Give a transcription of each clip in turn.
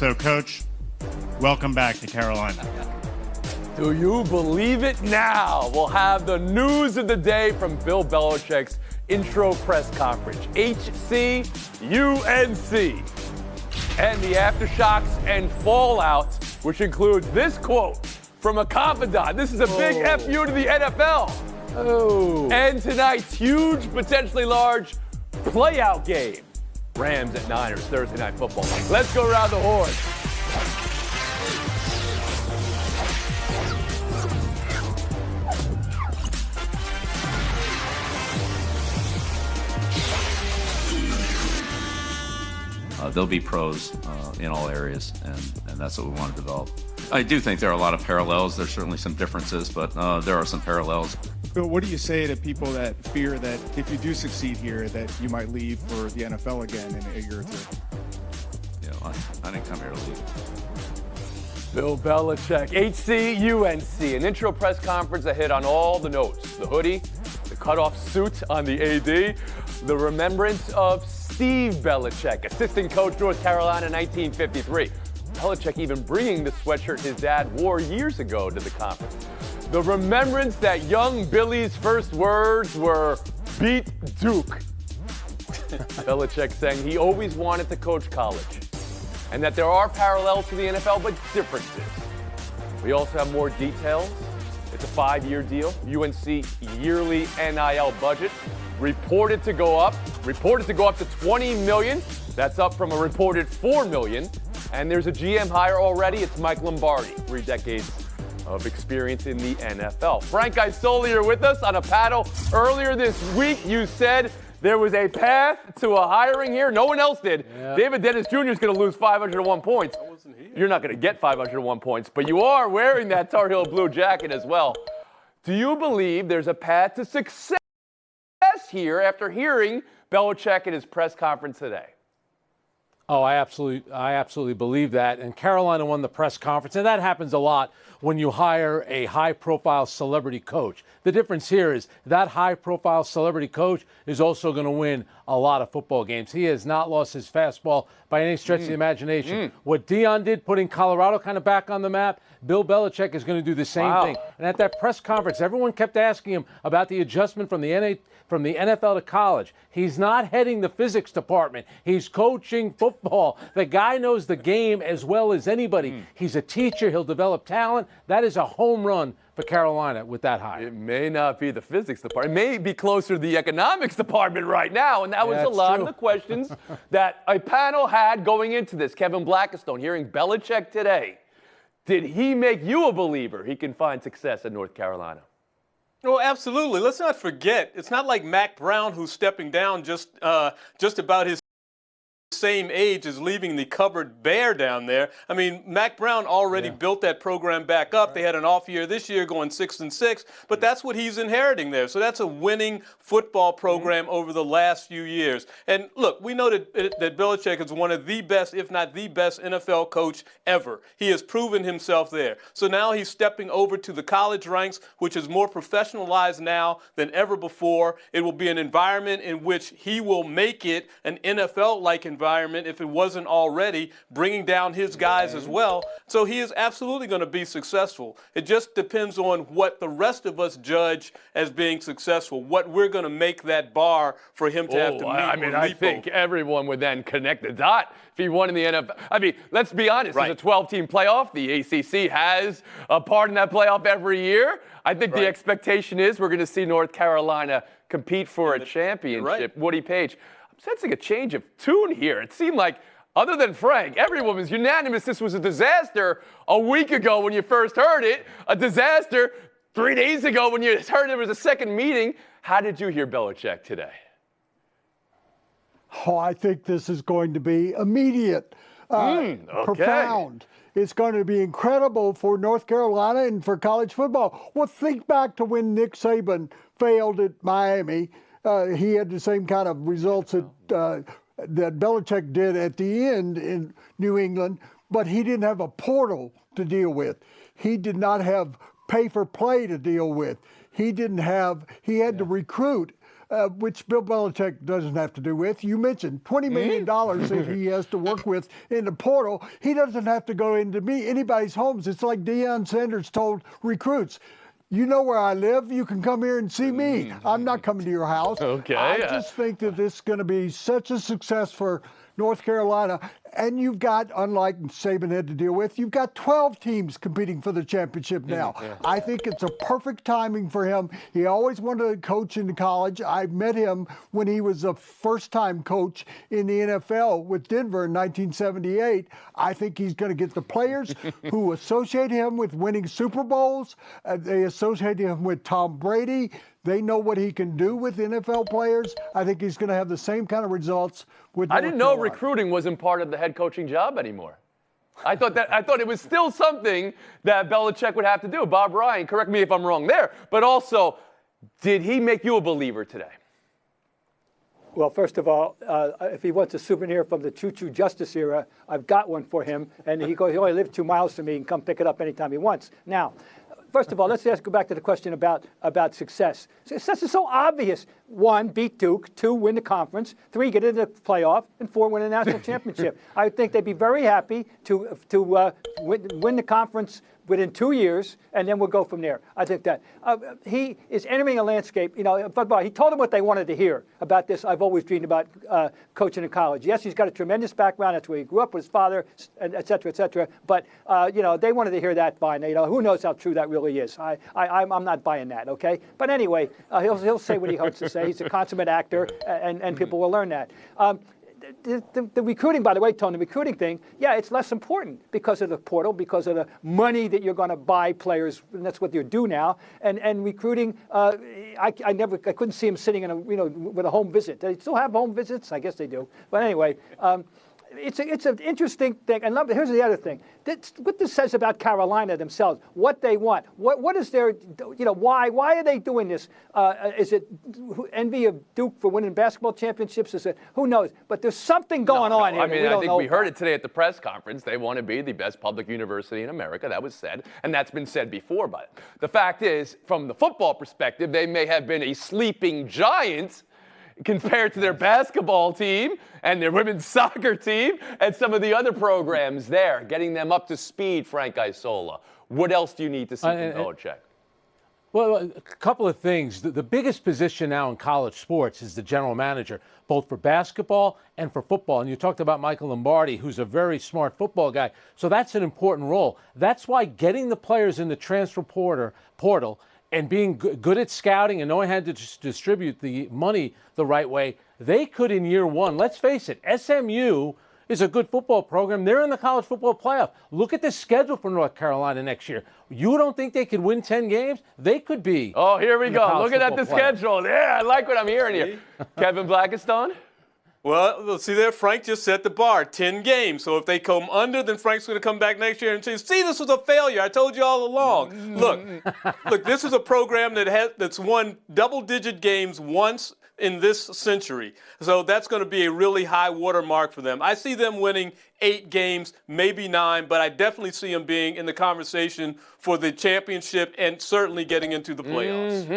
So, Coach, welcome back to Carolina. Do you believe it now? We'll have the news of the day from Bill Belichick's intro press conference. HC, UNC. And the aftershocks and fallout, which includes this quote from a confidant. This is a big FU to the NFL. And tonight's huge, potentially large playout game. Rams at Niners, Thursday Night Football. Let's go around the horn. They'll be pros in all areas, and that's what we want to develop. I do think there are a lot of parallels. There's certainly some differences, but there are some parallels. Bill, what do you say to people that fear that if you do succeed here, that you might leave for the NFL again in a year or two? I didn't come here to leave. Bill Belichick, HC-UNC, an intro press conference that hit on all the notes. The hoodie, the cutoff suit on the AD, the remembrance of Steve Belichick, assistant coach, North Carolina, 1953. Belichick even bringing the sweatshirt his dad wore years ago to the conference. The remembrance that young Billy's first words were, "Beat Duke." Belichick saying he always wanted to coach college, and that there are parallels to the NFL, but differences. We also have more details. It's a 5-year deal. UNC yearly NIL budget reported to go up to $20 million. That's up from a reported $4 million. And there's a GM hire already. It's Mike Lombardi, 3 decades of experience in the NFL. Frank Isoli, you're with us on a paddle. Earlier this week, you said there was a path to a hiring here. No one else did. Yeah. David Dennis Jr. is going to lose 501 points. You're not going to get 501 points, but you are wearing that Tar Heel blue jacket as well. Do you believe there's a path to success here after hearing Belichick at his press conference today? Oh, I absolutely believe that. And Carolina won the press conference, and that happens a lot when you hire a high-profile celebrity coach. The difference here is that high-profile celebrity coach is also going to win a lot of football games. He has not lost his fastball by any stretch of the imagination. What Deion did, putting Colorado kind of back on the map, Bill Belichick is going to do the same thing. And at that press conference, everyone kept asking him about the adjustment from the NFL to college. He's not heading the physics department. He's coaching football. The guy knows the game as well as anybody. He's a teacher. He'll develop talent. That is a home run for Carolina with that hire. It may not be the physics department. It may be closer to the economics department right now. And that was a lot of the questions that a panel had going into this. Kevin Blackistone hearing Belichick today. Did he make you a believer he can find success in North Carolina? Oh, absolutely. Let's not forget, it's not like Mac Brown, who's stepping down just about his same age as leaving the cupboard bare down there. I mean, Mac Brown already built that program back up. They had an off year this year going 6-6, but that's what he's inheriting there. So that's a winning football program over the last few years. And look, we know that Belichick is one of the best, if not the best NFL coach ever. He has proven himself there. So now he's stepping over to the college ranks, which is more professionalized now than ever before. It will be an environment in which he will make it an NFL-like environment if it wasn't already, bringing down his guys as well. So he is absolutely going to be successful. It just depends on what the rest of us judge as being successful, what we're going to make that bar for him to have to meet. I mean, I think everyone would then connect the dot if he won in the NFL. I mean, let's be honest. It's a 12-team playoff. The ACC has a part in that playoff every year. I think the expectation is we're going to see North Carolina compete for a championship. Woody Page, sensing a change of tune here. It seemed like, other than Frank, everyone was unanimous this was a disaster a week ago when you first heard it, a disaster 3 days ago when you heard there was a second meeting. How did you hear Belichick today? Oh, I think this is going to be immediate, profound. It's going to be incredible for North Carolina and for college football. Well, think back to when Nick Saban failed at Miami. He had the same kind of results that Belichick did at the end in New England, but he didn't have a portal to deal with. He did not have pay for play to deal with. He had to recruit which Bill Belichick doesn't have to do with. You mentioned $20 million that he has to work with in the portal. He doesn't have to go into anybody's homes. It's like Deion Sanders told recruits. You know where I live. You can come here and see me. I'm not coming to your house. Okay. I just think that this is going to be such a success for North Carolina. And you've got, unlike Saban had to deal with, you've got 12 teams competing for the championship now. I think it's a perfect timing for him. He always wanted to coach in college. I met him when he was a first-time coach in the NFL with Denver in 1978. I think he's going to get the players who associate him with winning Super Bowls. They associate him with Tom Brady. They know what he can do with NFL players. I think he's going to have the same kind of results with North I didn't know Carolina. recruiting wasn't part of the head coaching job anymore. I thought it was still something that Belichick would have to do. Bob Ryan, correct me if I'm wrong there. But also, did he make you a believer today? Well, first of all, if he wants a souvenir from the Choo Choo Justice era, I've got one for him. And he only lives 2 miles from me. He can come pick it up anytime he wants. Now, first of all, let's go back to the question about success. Success is so obvious. 1, beat Duke. 2, win the conference. 3, get into the playoff. And 4, win a national championship. I think they'd be very happy to win the conference within 2 years, and then we'll go from there. I think that he is entering a landscape. You know, but he told them what they wanted to hear about this. I've always dreamed about coaching in college. Yes, he's got a tremendous background. That's where he grew up with his father, et cetera, et cetera. But you know, they wanted to hear that. Fine. You know, who knows how true that really is? I'm not buying that. Okay. But anyway, he'll say what he hopes to say. He's a consummate actor, and people will learn that. The recruiting, by the way, Tony, the recruiting thing, yeah, it's less important because of the portal, because of the money that you're going to buy players, and that's what you do now. And recruiting, I couldn't see him sitting in with a home visit. They still have home visits? I guess they do. But anyway, it's an interesting thing. And here's the other thing. What this says about Carolina themselves, what they want, what is their, why are they doing this? Is it envy of Duke for winning basketball championships? Is it, who knows? But there's something going on here. I mean, I think we heard it today at the press conference. They want to be the best public university in America. That was said, and that's been said before. But the fact is, from the football perspective, they may have been a sleeping giant compared to their basketball team and their women's soccer team and some of the other programs there, getting them up to speed, Frank Isola. What else do you need to see from Belichick? Well, a couple of things. The biggest position now in college sports is the general manager, both for basketball and for football. And you talked about Michael Lombardi, who's a very smart football guy. So that's an important role. That's why getting the players in the transfer portal and being good at scouting and knowing how to distribute the money the right way, they could in year one. Let's face it, SMU is a good football program. They're in the college football playoff. Look at the schedule for North Carolina next year. You don't think they could win 10 games? They could be. Oh, here we go. Looking at the playoff. schedule. Yeah, I like what I'm hearing here. Kevin Blackistone? Well, see there, Frank just set the bar, 10 games. So if they come under, then Frank's going to come back next year and say, see, this was a failure. I told you all along. Look, this is a program that's won double-digit games once in this century. So that's going to be a really high watermark for them. I see them winning 8 games, maybe 9, but I definitely see them being in the conversation for the championship and certainly getting into the playoffs.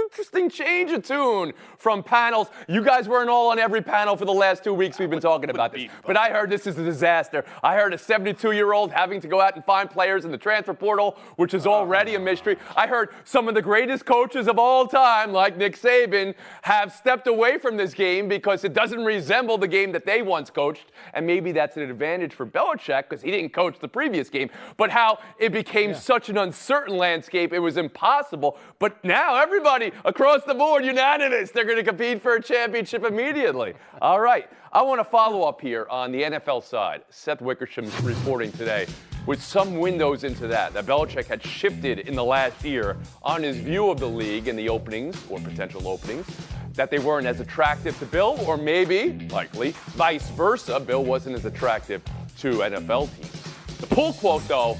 Interesting change of tune from panels. You guys weren't all on every panel for the last 2 weeks we've been talking about this. But I heard this is a disaster. I heard a 72-year-old having to go out and find players in the transfer portal, which is already a mystery. I heard some of the greatest coaches of all time, like Nick Saban, have stepped away from this game because it doesn't resemble the game that they once coached. And maybe that's an advantage for Belichick because he didn't coach the previous game. But how it became such an uncertain landscape, it was impossible. But now everybody across the board, unanimous, they're going to compete for a championship immediately. All right. I want to follow up here on the NFL side. Seth Wickersham's reporting today with some windows into that Belichick had shifted in the last year on his view of the league and the openings or potential openings, that they weren't as attractive to Bill, or maybe, likely, vice versa, Bill wasn't as attractive to NFL teams. The pull quote, though,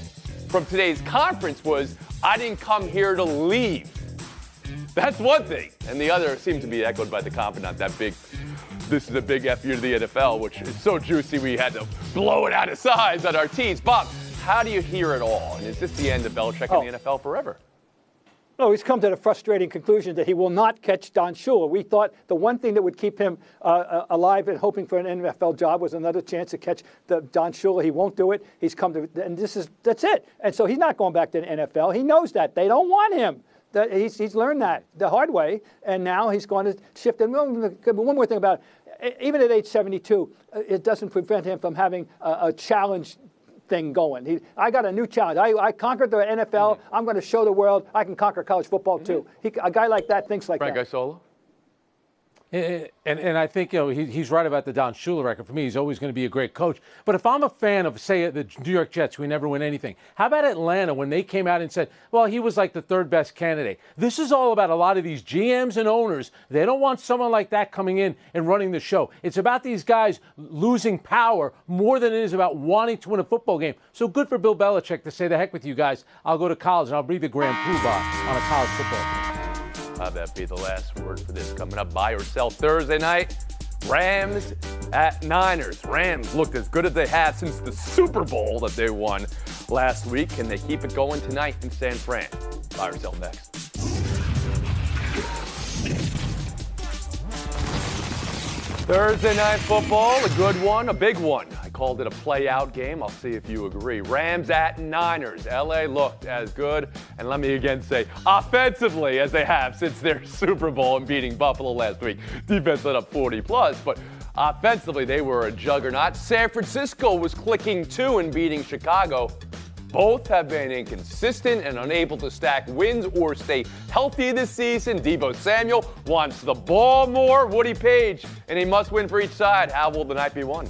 from today's conference was, I didn't come here to leave. That's one thing. And the other seemed to be echoed by the confidant, that big, this is a big F you to the NFL, which is so juicy we had to blow it out of size on our tees. Bob, how do you hear it all? And is this the end of Belichick in the NFL forever? Oh, he's come to the frustrating conclusion that he will not catch Don Shula. We thought the one thing that would keep him alive and hoping for an NFL job was another chance to catch Don Shula. He won't do it. He's come to, and that's it. And so he's not going back to the NFL. He knows that. They don't want him. He's learned that the hard way, and now he's going to shift. And one more thing about it, even at age 72, it doesn't prevent him from having a challenge thing going. I got a new challenge. I conquered the NFL. I'm going to show the world I can conquer college football too. A guy like that thinks like Frank that. Isola? And I think he's right about the Don Shula record. For me, he's always going to be a great coach. But if I'm a fan of, say, the New York Jets, who never win anything, how about Atlanta when they came out and said, well, he was like the third best candidate? This is all about a lot of these GMs and owners. They don't want someone like that coming in and running the show. It's about these guys losing power more than it is about wanting to win a football game. So good for Bill Belichick to say, the heck with you guys. I'll go to college and I'll breathe the Grand Poobah on a college football team. Have that be the last word for this. Coming up, buy or sell Thursday night. Rams at Niners. Rams looked as good as they have since the Super Bowl that they won last week. Can they keep it going tonight in San Fran? Buy or sell next. Thursday night football, a good one, a big one. I called it a play-out game. I'll see if you agree. Rams at Niners. LA looked as good, and let me again say, offensively as they have since their Super Bowl and beating Buffalo last week. Defense let up 40+, but offensively they were a juggernaut. San Francisco was clicking too and beating Chicago. Both have been inconsistent and unable to stack wins or stay healthy this season. Deebo Samuel wants the ball more. Woody Page, and he must win for each side. How will the night be won?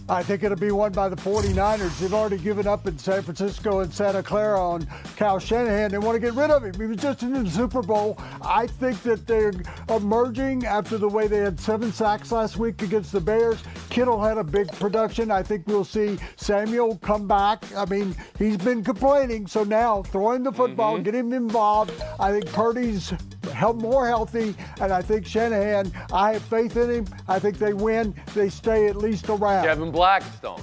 I think it'll be won by the 49ers. They've already given up in San Francisco and Santa Clara on Kyle Shanahan. They want to get rid of him. He was just in the Super Bowl. I think that they're emerging after the way they had 7 sacks last week against the Bears. Kittle had a big production. I think we'll see Samuel come back. I mean, he's been complaining. So now throw him the football, get him involved. I think Purdy's more healthy, and I think Shanahan, I have faith in him. I think they win. They stay at least around. Kevin Blackstone.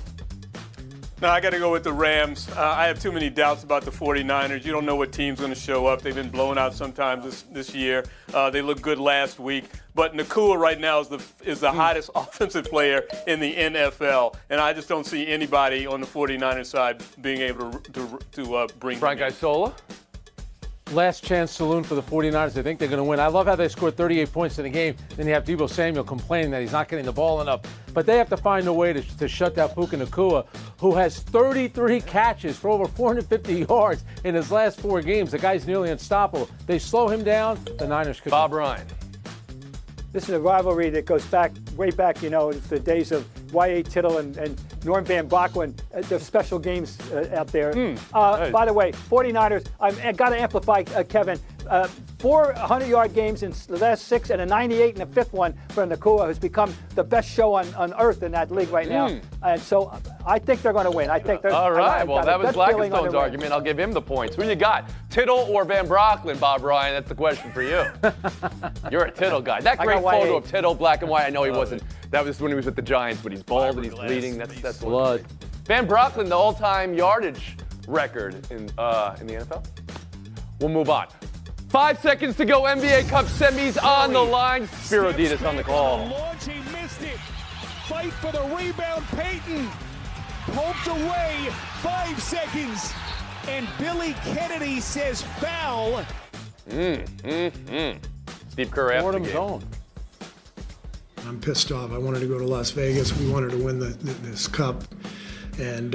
No, I got to go with the Rams. I have too many doubts about the 49ers. You don't know what team's going to show up. They've been blown out sometimes this year. They looked good last week. But Nakua right now is the hottest offensive player in the NFL. And I just don't see anybody on the 49ers side being able to bring Frank Isola. Last chance saloon for the 49ers. I think they're going to win. I love how they scored 38 points in the game. Then you have Deebo Samuel complaining that he's not getting the ball enough. But they have to find a way to shut down Puka Nacua, who has 33 catches for over 450 yards in his last 4 games. The guy's nearly unstoppable. They slow him down, the Niners could. Bob Ryan. This is a rivalry that goes back, way back, the days of Y.A. Tittle and Norm Van Brocklin. There's special games out there. By the way, 49ers, I've got to amplify, Kevin. 4 100-yard games in the last 6 and a 98 in the 5th one for Nakua, who's become the best show on earth in that league right now. And so I think they're going to win. I think they're. All right. Well, that was Blackstone's argument. I'll give him the points. Who you got? Tittle or Van Brocklin, Bob Ryan? That's the question for you. You're a Tittle guy. That great photo of Tittle, black and white. I know he wasn't. That was when he was with the Giants, but he's bald and he's bleeding. That's blood. Van Brocklin, the all-time yardage record in the NFL. We'll move on. 5 seconds to go. NBA Cup semis on the line. Spiro Ditas on the call. Launch, he missed it. Fight for the rebound. Payton poked away. 5 seconds. And Billy Kennedy says foul. Steve Kerr after the game. Zone. I'm pissed off. I wanted to go to Las Vegas. We wanted to win this cup. And,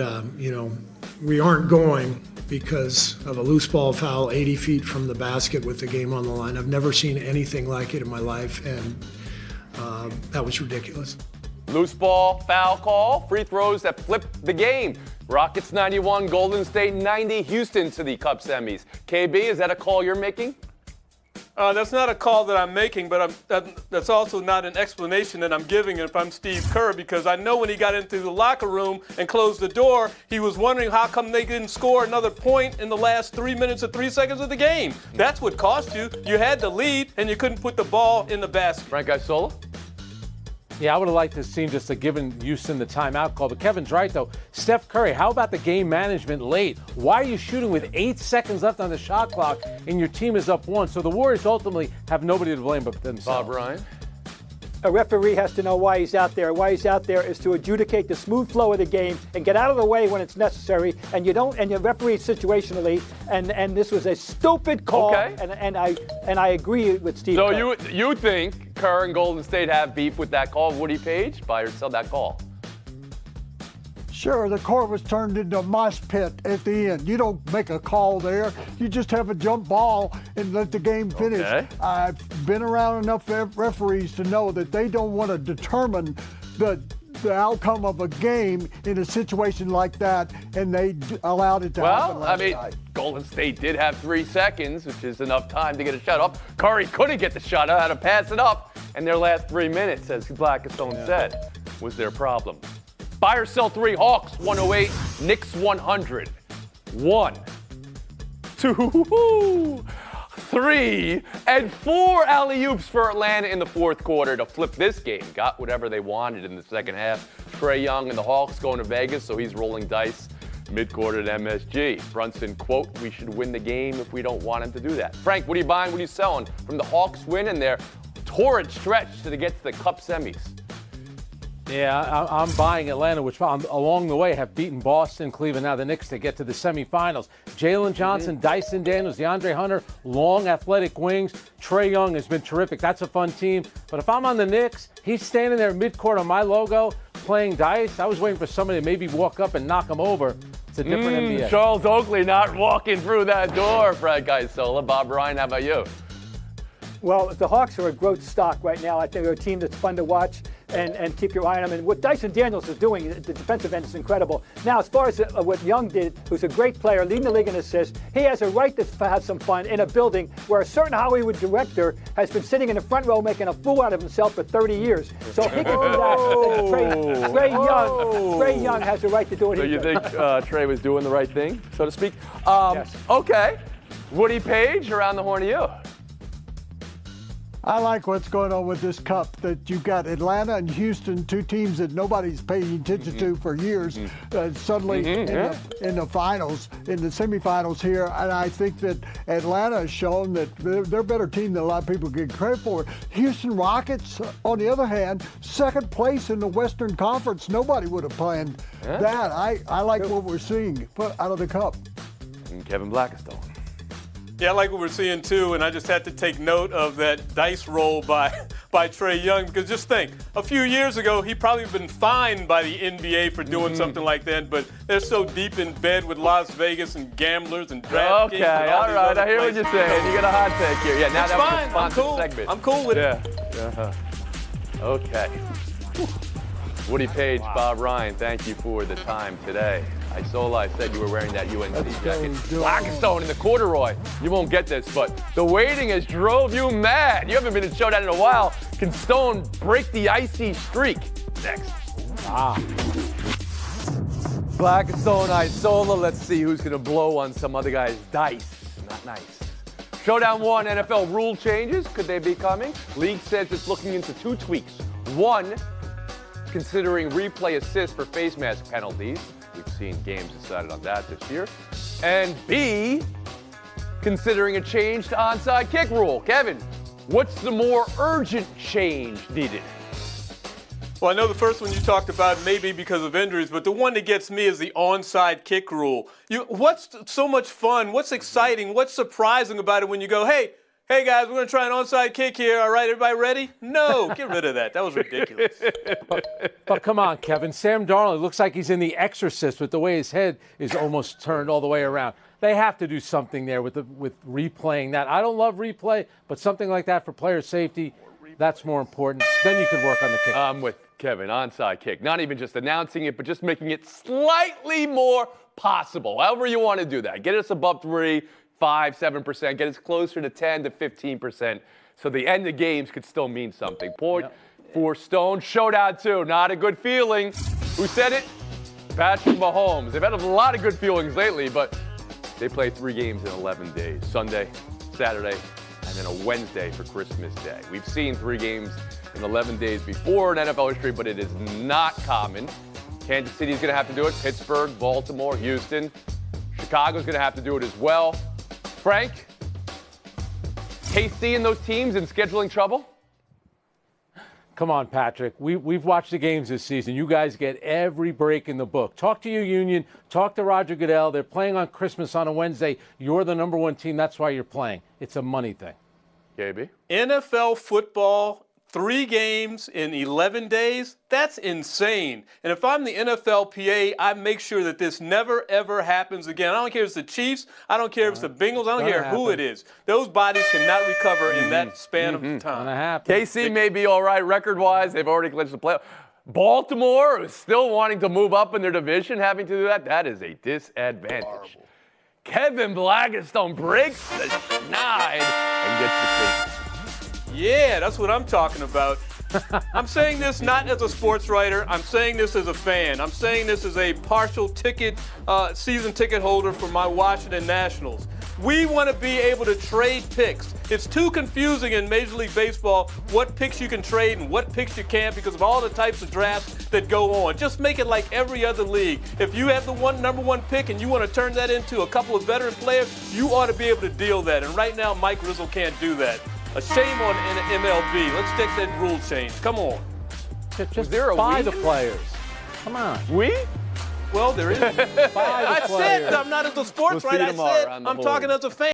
we aren't going because of a loose ball foul 80 feet from the basket with the game on the line. I've never seen anything like it in my life, and that was ridiculous. Loose ball, foul call, free throws that flipped the game. Rockets 91, Golden State 90, Houston to the Cup semis. KB, is that a call you're making? That's not a call that I'm making, but that's also not an explanation that I'm giving if I'm Steve Kerr, because I know when he got into the locker room and closed the door, he was wondering how come they didn't score another point in the last 3 minutes or 3 seconds of the game. That's what cost you. You had the lead, and you couldn't put the ball in the basket. Frank Isola? Yeah, I would have liked to have seen just a given Houston the timeout call. But Kevin's right, though. Steph Curry, how about the game management late? Why are you shooting with 8 seconds left on the shot clock and your team is up 1? So the Warriors ultimately have nobody to blame but themselves. Bob Ryan? A referee has to know why he's out there. Why he's out there is to adjudicate the smooth flow of the game and get out of the way when it's necessary. And you referee situationally. And this was a stupid call. Okay. And I agree with Steve. So Kerr. you think Kerr and Golden State have beef with that call, Woody Page? Buy or sell that call? Sure, the court was turned into a mosh pit at the end. You don't make a call there. You just have a jump ball and let the game finish. Okay. I've been around enough referees to know that they don't want to determine the outcome of a game in a situation like that, and they allowed it to happen last night. Golden State did have 3 seconds, which is enough time to get a shot up. Curry couldn't get the shot out, had to pass it up, and their last 3 minutes, as Blackstone said, was their problem. Buy or sell 3, Hawks 108, Knicks 100. 1, 2, 3, and 4 alley-oops for Atlanta in the fourth quarter to flip this game. Got whatever they wanted in the second half. Trae Young and the Hawks going to Vegas, so he's rolling dice mid-quarter at MSG. Brunson, quote, "We should win the game if we don't want him to do that." Frank, what are you buying? What are you selling from the Hawks win and their torrid stretch to get to the Cup semis? Yeah, I'm buying Atlanta, which along the way have beaten Boston, Cleveland, now the Knicks to get to the semifinals. Jalen Johnson, Dyson Daniels, DeAndre Hunter, long athletic wings. Trae Young has been terrific. That's a fun team. But if I'm on the Knicks, he's standing there midcourt on my logo playing dice. I was waiting for somebody to maybe walk up and knock him over. It's a different NBA. Charles Oakley not walking through that door, Fred Isola. Bob Ryan, how about you? Well, the Hawks are a growth stock right now. I think they're a team that's fun to watch and keep your eye on them. And what Dyson Daniels is doing, the defensive end is incredible. Now, as far as what Young did, who's a great player, leading the league in assists, he has a right to have some fun in a building where a certain Hollywood director has been sitting in the front row making a fool out of himself for 30 years. So he can do that. Trae Young has a right to do it. So you think Trae was doing the right thing, so to speak? Yes. Okay. Woody Page, around the horn of you. I like what's going on with this cup, that you've got Atlanta and Houston, 2 teams that nobody's paying attention to for years, suddenly in the finals, in the semifinals here. And I think that Atlanta has shown that they're a better team than a lot of people give credit for. Houston Rockets, on the other hand, second place in the Western Conference. Nobody would have planned that. I like what we're seeing out of the cup. And Kevin Blackstone. Yeah, I like what we're seeing too, and I just had to take note of that dice roll by Trae Young, because just think, a few years ago he probably been fined by the NBA for doing something like that, but they're so deep in bed with Las Vegas and gamblers and DraftKings. Okay, and all right, I hear what you're saying. You got a hot take here. Yeah, now It's that was fine. a sponsored segment. I'm cool with it. Yeah. Okay. Woody Page, Bob Ryan, thank you for the time today. Isola, I said you were wearing that UNC jacket. Blackstone in the corduroy. You won't get this, but the waiting has drove you mad. You haven't been in Showdown in a while. Can Stone break the icy streak? Next. Blackstone, Isola. Let's see who's going to blow on some other guy's dice. Not nice. Showdown 1, NFL rule changes. Could they be coming? League says it's looking into 2 tweaks. 1, considering replay assists for face mask penalties. We've seen games decided on that this year. And B, considering a change to onside kick rule. Kevin, what's the more urgent change needed? Well, I know the first one you talked about maybe because of injuries, but the one that gets me is the onside kick rule. What's so much fun? What's exciting? What's surprising about it when you go, hey guys, we're going to try an onside kick here. All right, everybody ready? No, get rid of that. That was ridiculous. But come on, Kevin. Sam Darnold looks like he's in The Exorcist with the way his head is almost turned all the way around. They have to do something there with replaying that. I don't love replay, but something like that for player safety, that's more important. Then you can work on the kick. I'm with Kevin. Onside kick. Not even just announcing it, but just making it slightly more possible. However you want to do that. Get us above 3%. 5-7%, get us closer to 10 to 15%, so the end of games could still mean something. Point for Stone. Showdown 2, not a good feeling. Who said it? Patrick Mahomes. They've had a lot of good feelings lately, but they play 3 games in 11 days. Sunday, Saturday, and then a Wednesday for Christmas Day. We've seen 3 games in 11 days before in NFL history, but it is not common. Kansas City's going to have to do it. Pittsburgh, Baltimore, Houston. Chicago's going to have to do it as well. Frank, KC and those teams in scheduling trouble? Come on, Patrick. We've watched the games this season. You guys get every break in the book. Talk to your union. Talk to Roger Goodell. They're playing on Christmas on a Wednesday. You're the number one team. That's why you're playing. It's a money thing. KB? NFL football, 3 games in 11 days, that's insane. And if I'm the NFLPA, I make sure that this never, ever happens again. I don't care if it's the Chiefs. I don't care if it's the Bengals. I don't care who it is. Those bodies cannot recover in that span of time. KC may be all right record-wise. They've already clinched the playoff. Baltimore is still wanting to move up in their division, having to do that. That is a disadvantage. Horrible. Kevin Blackistone breaks the schneid and gets the cleats. Yeah, that's what I'm talking about. I'm saying this not as a sports writer. I'm saying this as a fan. I'm saying this as a partial ticket, season ticket holder for my Washington Nationals. We want to be able to trade picks. It's too confusing in Major League Baseball what picks you can trade and what picks you can't because of all the types of drafts that go on. Just make it like every other league. If you have the number one pick and you want to turn that into a couple of veteran players, you ought to be able to deal that. And right now, Mike Rizzo can't do that. A shame on MLB. Let's take that rule change. Come on. Just buy the players. Come on. Well, there is. Buy the I players. said I'm not as a sports writer. I said I'm talking as a fan.